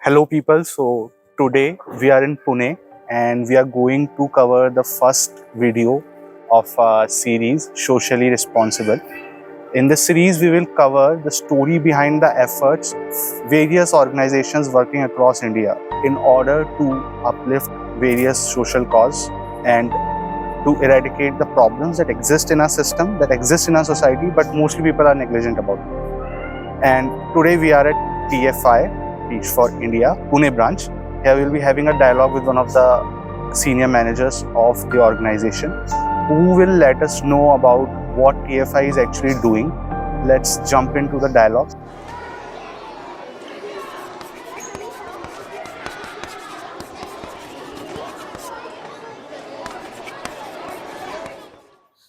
Hello people, so today we are in Pune and we are going to cover the first video of our series Socially Responsible. In this series we will cover the story behind the efforts of various organizations working across India in order to uplift various social causes and to eradicate the problems that exist in our system, that exist in our society, but mostly people are negligent about it. And today we are at TFI, Teach For India Pune branch. Here we will be having a dialogue with one of the senior managers of the organization who will let us know about what TFI is actually doing. Let's jump into the dialogue.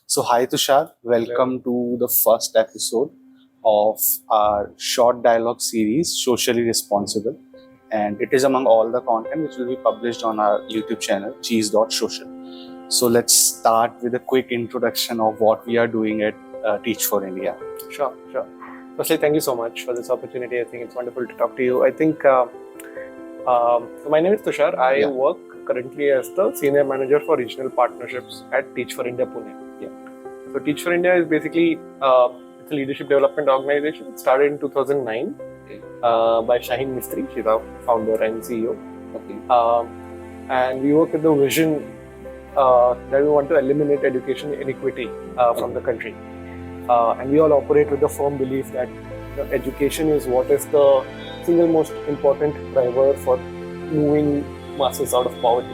So hi Tushar, welcome to the first episode of our short dialogue series Socially Responsible, and it is among all the content which will be published on our YouTube channel Cheez.social. So let's start with a quick introduction of what we are doing at Teach For India. Sure. Firstly, thank you so much for this opportunity. I think it's wonderful to talk to you. I think so my name is Tushar. I work currently as the Senior Manager for Regional Partnerships at Teach For India Pune. So Teach For India is basically it's a leadership development organization. It started in 2009 by Shaheen Mistry. She's our founder and CEO. And we work with the vision that we want to eliminate education inequity from the country. And we all operate with the firm belief that education is what is the single most important driver for moving masses out of poverty.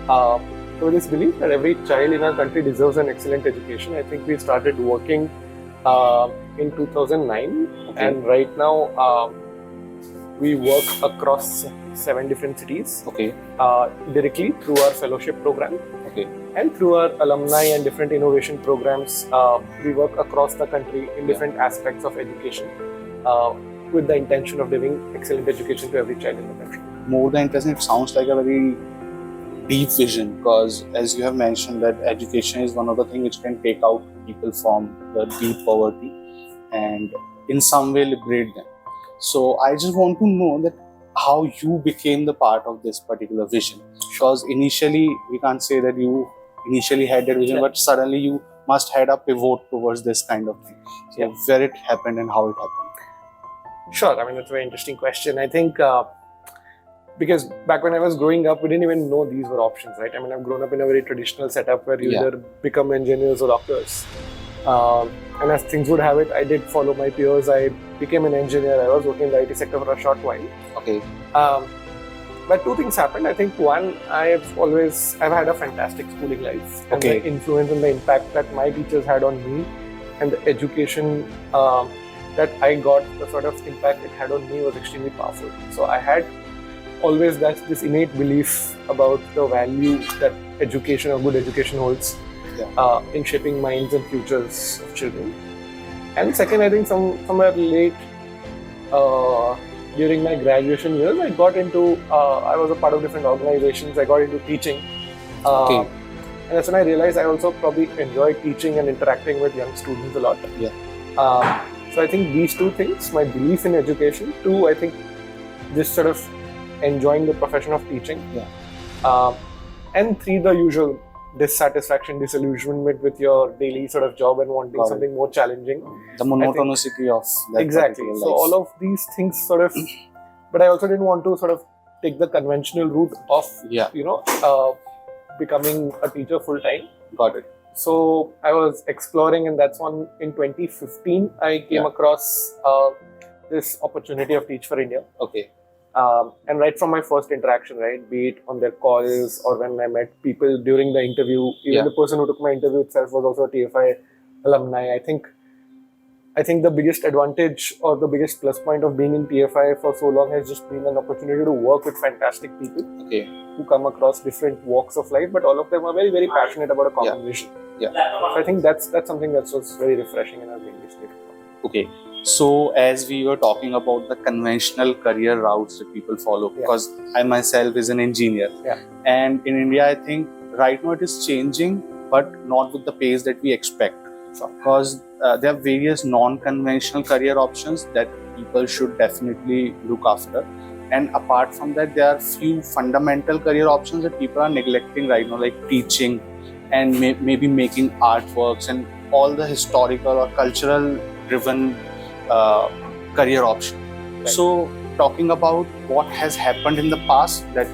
So with this belief that every child in our country deserves an excellent education, I think we started working in 2009, and right now we work across 7 different cities directly through our fellowship program. And through our alumni and different innovation programs, we work across the country in different aspects of education with the intention of giving excellent education to every child in the country. More than interesting, it sounds like a very deep vision, because as you have mentioned that education is one of the things which can take out people from the deep poverty and in some way liberate them. So I just want to know that how you became the part of this particular vision, because initially we can't say that you initially had that vision, but suddenly you must had a pivot towards this kind of thing. So where it happened and how it happened? Sure, I mean that's a very interesting question. I think because back when I was growing up, we didn't even know these were options, right? I mean, I've grown up in a very traditional setup where you either become engineers or doctors. And as things would have it, I did follow my peers. I became an engineer. I was working in the IT sector for a short while. But 2 things happened. I think one, I've had a fantastic schooling life. And the influence and the impact that my teachers had on me and the education that I got, the sort of impact it had on me was extremely powerful. So I had always this innate belief about the value that education or good education holds in shaping minds and futures of children. And second, I think somewhere late during my graduation years, I got into, I was a part of different organizations, I got into teaching. And that's when I realized I also probably enjoy teaching and interacting with young students a lot. So I think these 2 things, my belief in education, 2, I think just sort of enjoying the profession of teaching, and 3, the usual dissatisfaction, disillusionment with your daily sort of job and wanting something more challenging. The monotonicity of that exactly. So life. all of these things sort of, but I also didn't want to sort of take the conventional route of becoming a teacher full time. Got it. So I was exploring, and that's when in 2015 I came across this opportunity of Teach For India. And right from my first interaction, right, be it on their calls or when I met people during the interview, even the person who took my interview itself was also a TFI alumni. I think the biggest advantage or the biggest plus point of being in TFI for so long has just been an opportunity to work with fantastic people who come across different walks of life, but all of them are very, very passionate about a common vision. So I think that's something that's just very refreshing in our being. So as we were talking about the conventional career routes that people follow, because I myself is an engineer, and in India I think right now it is changing, but not with the pace that we expect. Because there are various non-conventional career options that people should definitely look after, And apart from that, there are few fundamental career options that people are neglecting right now, like teaching and maybe making artworks and all the historical or cultural driven career option. Right. So talking about what has happened in the past, that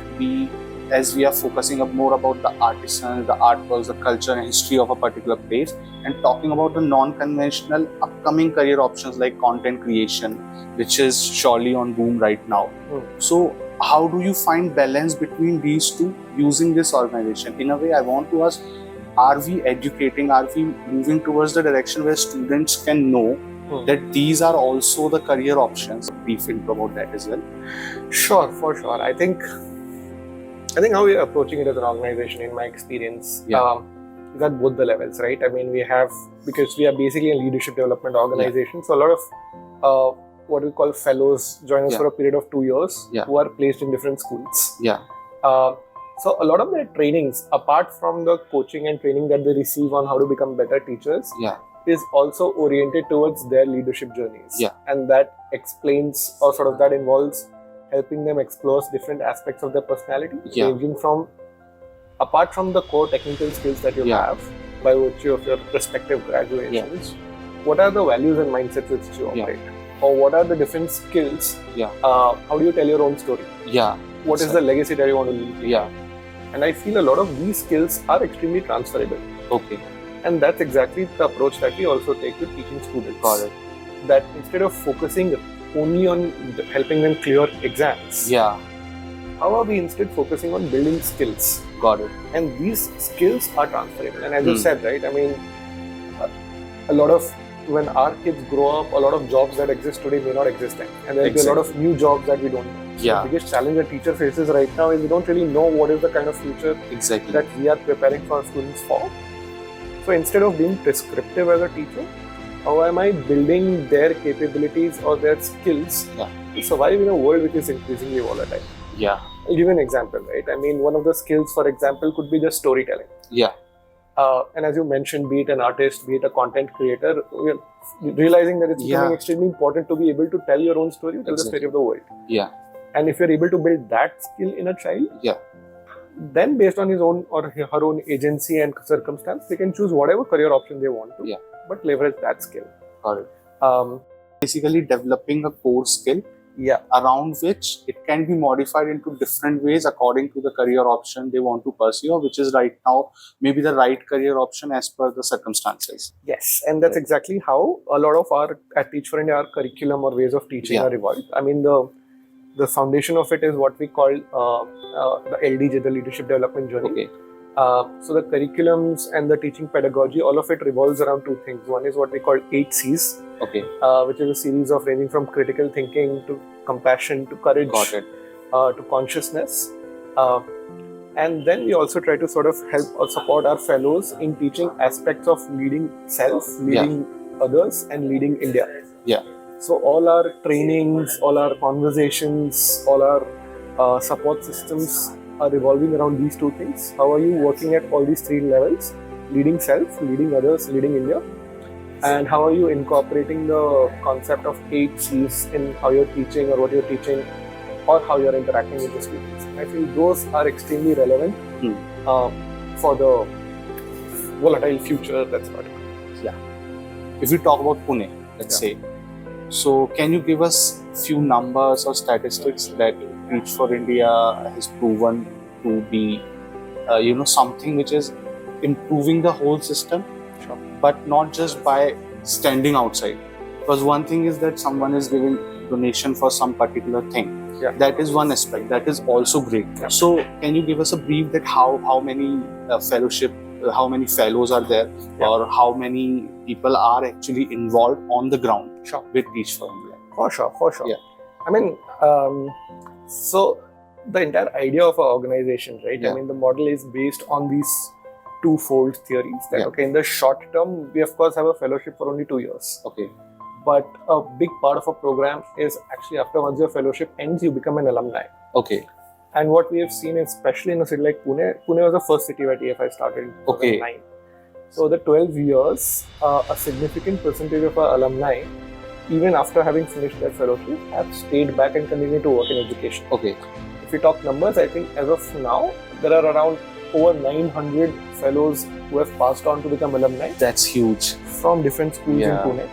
as we are focusing up more about the artisans, the artworks, the culture and history of a particular place, and talking about the non-conventional upcoming career options like content creation, which is surely on boom right now. So how do you find balance between these two using this organization? In a way, I want to ask, are we educating, are we moving towards the direction where students can know that these are also the career options? Brief intro about that as well. Sure, for sure. I think how we are approaching it as an organization, in my experience, is at both the levels, right? I mean, because we are basically a leadership development organization, so a lot of what we call fellows join us for a period of 2 years who are placed in different schools. So a lot of their trainings, apart from the coaching and training that they receive on how to become better teachers, is also oriented towards their leadership journeys. And that explains, or sort of that involves helping them explore different aspects of their personality, ranging from, apart from the core technical skills that you have by virtue of your respective graduations, what are the values and mindsets which you operate? Or what are the different skills? How do you tell your own story? What is the legacy that you want to leave? And I feel a lot of these skills are extremely transferable. And that's exactly the approach that we also take to teaching students. That instead of focusing only on helping them clear exams, how are we instead focusing on building skills? And these skills are transferable. And as you said, right, I mean, a lot of, when our kids grow up, a lot of jobs that exist today may not exist then. And there will be a lot of new jobs that we don't know. So the biggest challenge a teacher faces right now is we don't really know what is the kind of future that we are preparing for our students for. So instead of being prescriptive as a teacher, how am I building their capabilities or their skills to survive in a world which is increasingly volatile? I'll give you an example, right? I mean, one of the skills, for example, could be just storytelling. And as you mentioned, be it an artist, be it a content creator, we are realizing that it's becoming extremely important to be able to tell your own story, tell the story of the world. And if you're able to build that skill in a child, then based on his own or her own agency and circumstance, they can choose whatever career option they want to, but leverage that skill. Basically developing a core skill around which it can be modified into different ways according to the career option they want to pursue, which is right now maybe the right career option as per the circumstances. Yes, and that's exactly how a lot of our, at Teach For India, our curriculum or ways of teaching are evolved. I mean, the foundation of it is what we call the LDJ, the Leadership Development Journey. So the curriculums and the teaching pedagogy, all of it revolves around two things. One is what we call 8 C's, which is a series of ranging from critical thinking to compassion to courage to consciousness. And then we also try to sort of help or support our fellows in teaching aspects of leading self, leading others, and leading India. So all our trainings, all our conversations, all our support systems are revolving around these two things. How are you working at all these 3 levels? Leading self, leading others, leading India. And how are you incorporating the concept of 8 C's in how you're teaching or what you're teaching or how you're interacting with the students? I feel those are extremely relevant for the volatile future that's about to come. If we talk about Pune, let's say, so can you give us few numbers or statistics that Teach For India has proven to be, something which is improving the whole system, but not just by standing outside. Because one thing is that someone is giving donation for some particular thing. That is one aspect. That is also great. So can you give us a brief that how many how many fellows are there, or how many people are actually involved on the ground with Teach For India? For sure. I mean, so the entire idea of our organization, right? I mean, the model is based on these twofold theories. That in the short term, we of course have a fellowship for only 2 years. But a big part of a program is actually after once your fellowship ends, you become an alumni. And what we have seen, especially in a city like Pune was the first city where TFI started in 2009. So the 12 years, a significant percentage of our alumni even after having finished their fellowship, have stayed back and continued to work in education. Okay. If we talk numbers, I think as of now, there are around over 900 fellows who have passed on to become alumni. That's huge. From different schools in Pune.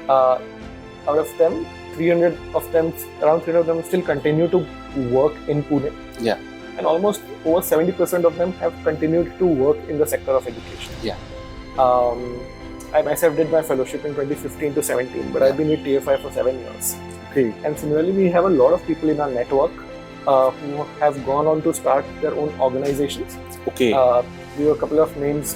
Out of them, around 300 of them still continue to work in Pune. Yeah. And almost over 70% of them have continued to work in the sector of education. Yeah. I myself did my fellowship in 2015 to 17, but I've been with TFI for 7 years. Okay. And similarly, we have a lot of people in our network who have gone on to start their own organizations. Okay. We have a couple of names.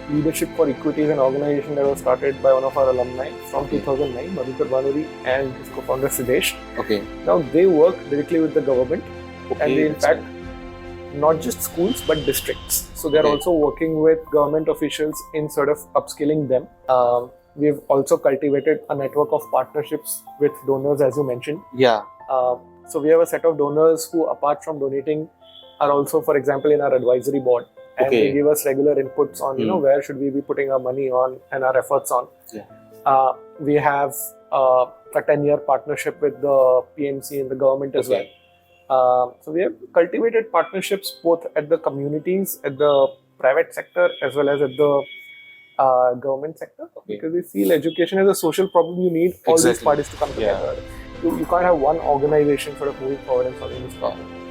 Leadership for Equity is an organization that was started by one of our alumni from 2009, Madhukar Banuri, and his co-founder Sidesh. Okay. Now they work directly with the government, okay. and they in fact not just schools but districts. So they're also working with government officials in sort of upskilling them. We've also cultivated a network of partnerships with donors, as you mentioned. Yeah. So we have a set of donors who, apart from donating, are also, for example, in our advisory board. And they give us regular inputs on, where should we be putting our money on and our efforts on. Yeah. We have a 10-year partnership with the PMC and the government as well. So we have cultivated partnerships both at the communities, at the private sector, as well as at the government sector. Because we feel education is a social problem. You need all these parties to come together. You can't have one organization sort of moving forward and solving this problem.